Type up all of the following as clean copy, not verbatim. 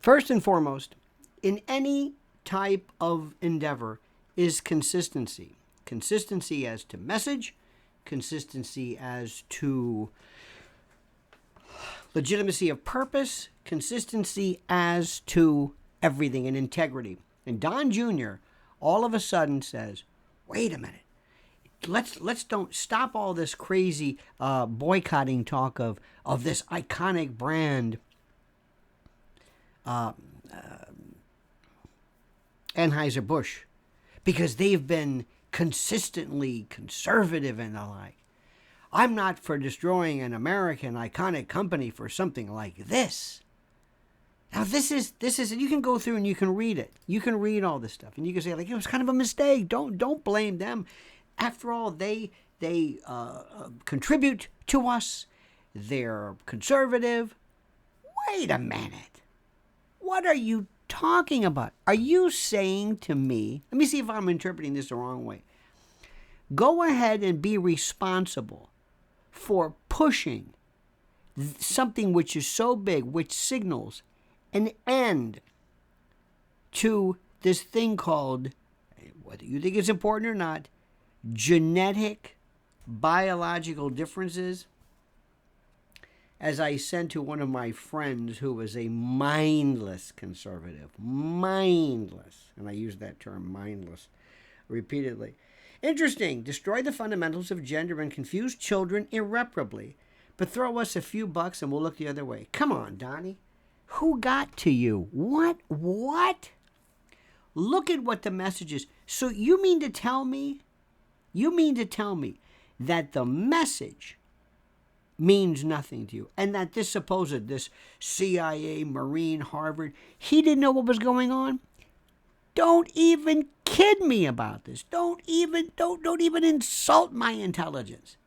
First and foremost, in any type of endeavor is consistency. Consistency as to message, consistency as to legitimacy of purpose, consistency as to everything, and integrity. And Don Jr. all of a sudden says, wait a minute. Let's don't stop all this crazy boycotting talk of this iconic brand, Anheuser-Busch, because they've been consistently conservative and the like. I'm not for destroying an American iconic company for something like this. Now this is, and you can go through and you can read it. You can read all this stuff, and you can say like it was kind of a mistake. Don't blame them. After all, they contribute to us. They're conservative. Wait a minute. What are you talking about? Are you saying to me, let me see if I'm interpreting this the wrong way. Go ahead and be responsible for pushing something which is so big, which signals an end to this thing called, whether you think it's important or not, genetic, biological differences. As I said to one of my friends who was a mindless conservative, mindless, and I use that term, mindless, repeatedly. Interesting, destroy the fundamentals of gender and confuse children irreparably, but throw us a few bucks and we'll look the other way. Come on, Donnie. Who got to you? What? Look at what the message is. So you mean to tell me that the message means nothing to you, and that this CIA, Marine, Harvard, he didn't know what was going on? Don't even kid me about this. Don't even insult my intelligence.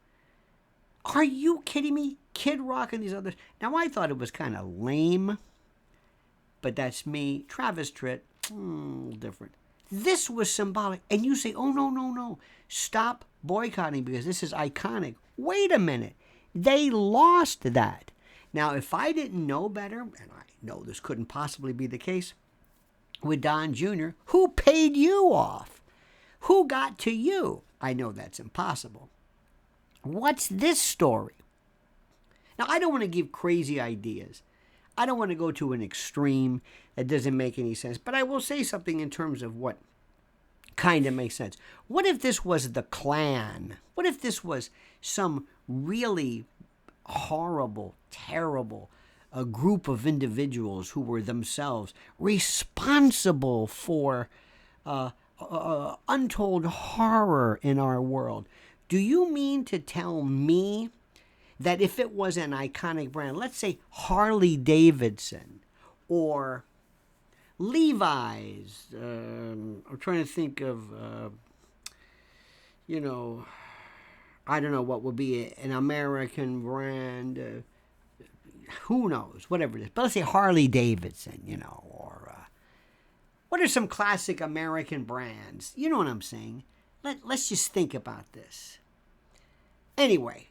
Are you kidding me? Kid Rock and these others. Now, I thought it was kind of lame, but that's me. Travis Tritt, different. This was symbolic. And you say, oh, no. Stop boycotting because this is iconic. Wait a minute. They lost that. Now, if I didn't know better, and I know this couldn't possibly be the case with Don Jr., who paid you off? Who got to you? I know that's impossible. What's this story? Now, I don't want to give crazy ideas. I don't want to go to an extreme that doesn't make any sense, but I will say something in terms of what kind of makes sense. What if this was the Klan? What if this was some really horrible, terrible a group of individuals who were themselves responsible for untold horror in our world? Do you mean to tell me that if it was an iconic brand, let's say Harley Davidson or Levi's, I'm trying to think of, I don't know what would be an American brand, who knows, whatever it is. But let's say Harley Davidson, or what are some classic American brands? You know what I'm saying? Let's just think about this. Anyway,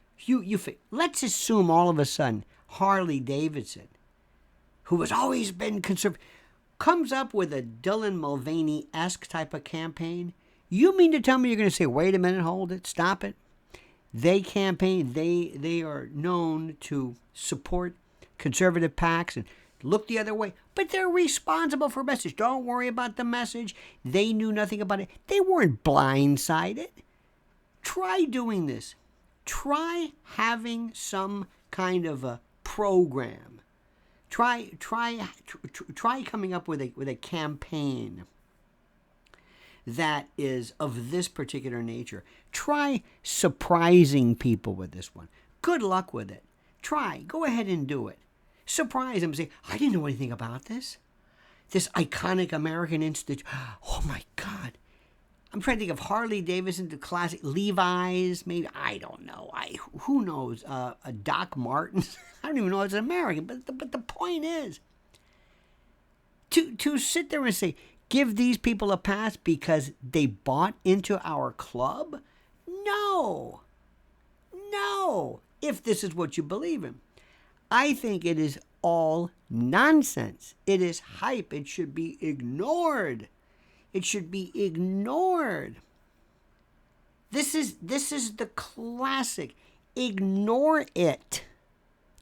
let's assume all of a sudden Harley Davidson, who has always been conservative, comes up with a Dylan Mulvaney-esque type of campaign. You mean to tell me you're going to say, wait a minute, hold it, stop it? They campaign, they are known to support conservative PACs and look the other way, but they're responsible for message. Don't worry about the message. They knew nothing about it. They weren't blindsided. Try doing this. Try having some kind of a program. Try coming up with a campaign that is of this particular nature. Try surprising people with this one. Good luck with it. Go ahead and do it. Surprise them and say, I didn't know anything about this. This iconic American institute. Oh my God. I'm trying to think of Harley Davidson, the classic Levi's, maybe, I don't know. Who knows? Doc Martens. I don't even know it's American, but the point is to sit there and say, give these people a pass because they bought into our club? No. If this is what you believe in. I think it is all nonsense. It is hype. It should be ignored. It should be ignored. This is the classic. Ignore it.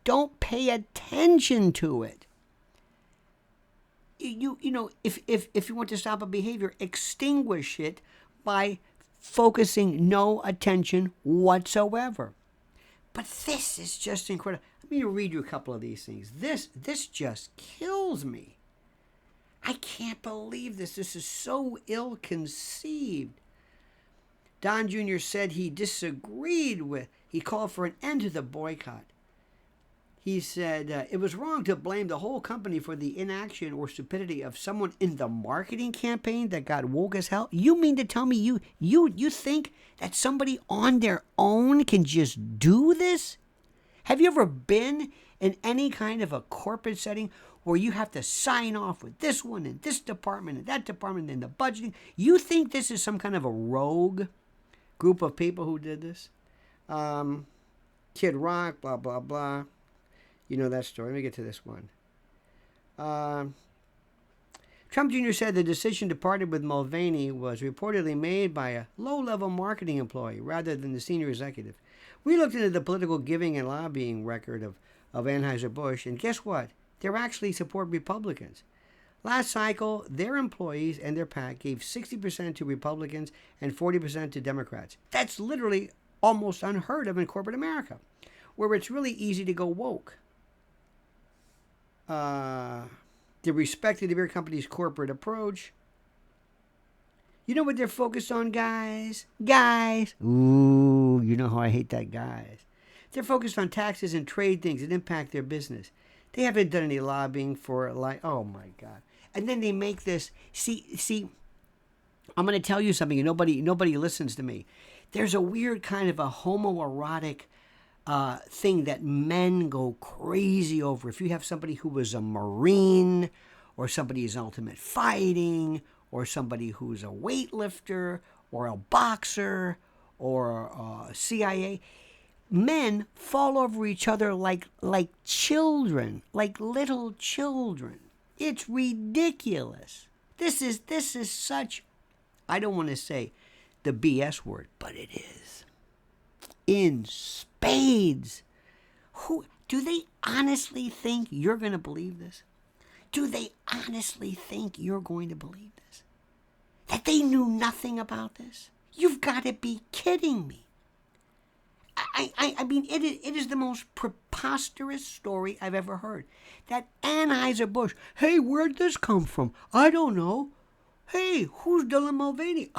Don't pay attention to it. You know, if you want to stop a behavior, extinguish it by focusing no attention whatsoever. But this is just incredible. Let me read you a couple of these things. This just kills me. I can't believe this. This is so ill-conceived. Don Jr. said he called for an end to the boycott. He said it was wrong to blame the whole company for the inaction or stupidity of someone in the marketing campaign that got woke as hell. You mean to tell me you think that somebody on their own can just do this? Have you ever been in any kind of a corporate setting where you have to sign off with this one and this department and that department and the budgeting? You think this is some kind of a rogue group of people who did this? Kid Rock, blah, blah, blah. You know that story. Let me get to this one. Trump Jr. said the decision to partner with Mulvaney was reportedly made by a low-level marketing employee rather than the senior executive. We looked into the political giving and lobbying record of Anheuser-Busch, and guess what? They actually support Republicans. Last cycle, their employees and their PAC gave 60% to Republicans and 40% to Democrats. That's literally almost unheard of in corporate America, where it's really easy to go woke. The respected beer company's corporate approach. You know what they're focused on, guys? Ooh, you know how I hate that, guys. They're focused on taxes and trade things that impact their business. They haven't done any lobbying for oh my God. And then they make this, see, I'm going to tell you something, and nobody listens to me. There's a weird kind of a homoerotic thing that men go crazy over. If you have somebody who was a Marine, or somebody who's ultimate fighting, or somebody who's a weightlifter, or a boxer, or a CIA, men fall over each other like children, like little children. It's ridiculous. This is such, I don't want to say the BS word, but it is. In spades. Who do they honestly think you're going to believe this? Do they honestly think you're going to believe this? That they knew nothing about this? You've got to be kidding me. I mean, it is the most preposterous story I've ever heard. That Anheuser-Busch, hey, where'd this come from? I don't know. Hey, who's Dylan Mulvaney?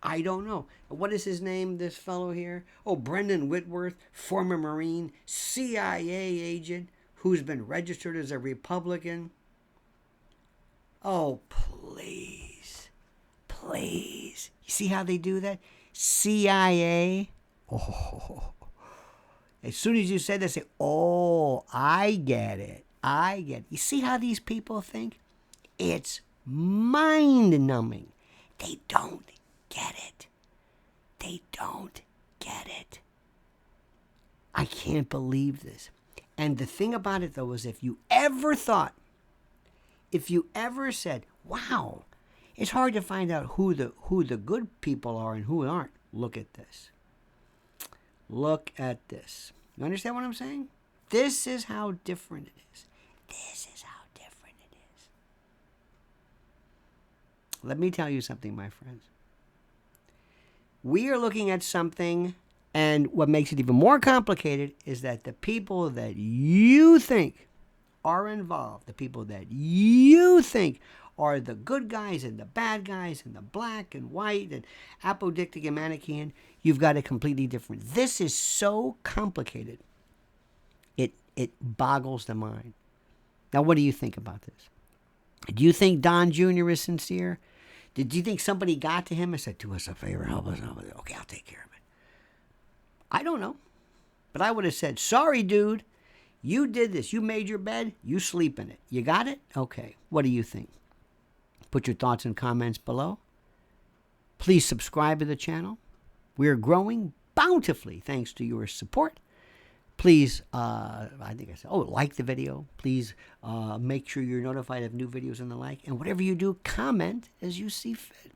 I don't know. What is his name, this fellow here? Oh, Brendan Whitworth, former Marine, CIA agent, who's been registered as a Republican. Oh, please. Please. You see how they do that? CIA. Oh. As soon as you said that, say, oh, I get it. You see how these people think? It's mind-numbing. They don't get it. I can't believe this. And the thing about it, though, is if you ever said, wow, it's hard to find out who the good people are and who aren't. Look at this. Look at this. You understand what I'm saying? This is how different it is. Let me tell you something, my friends. We are looking at something, and what makes it even more complicated is that the people that you think are involved, the people that you think are the good guys and the bad guys and the black and white and apodictic and Manichaean, you've got it completely different. This is so complicated. It boggles the mind. Now, what do you think about this? Do you think Don Jr. is sincere? Do you think somebody got to him and said, do us a favor, help us out with it? Okay, I'll take care of it. I don't know. But I would have said, sorry, dude. You did this. You made your bed. You sleep in it. You got it? Okay. What do you think? Put your thoughts and comments below. Please subscribe to the channel. We're growing bountifully thanks to your support. Please, I think I said, like the video. Please make sure you're notified of new videos and the like. And whatever you do, comment as you see fit.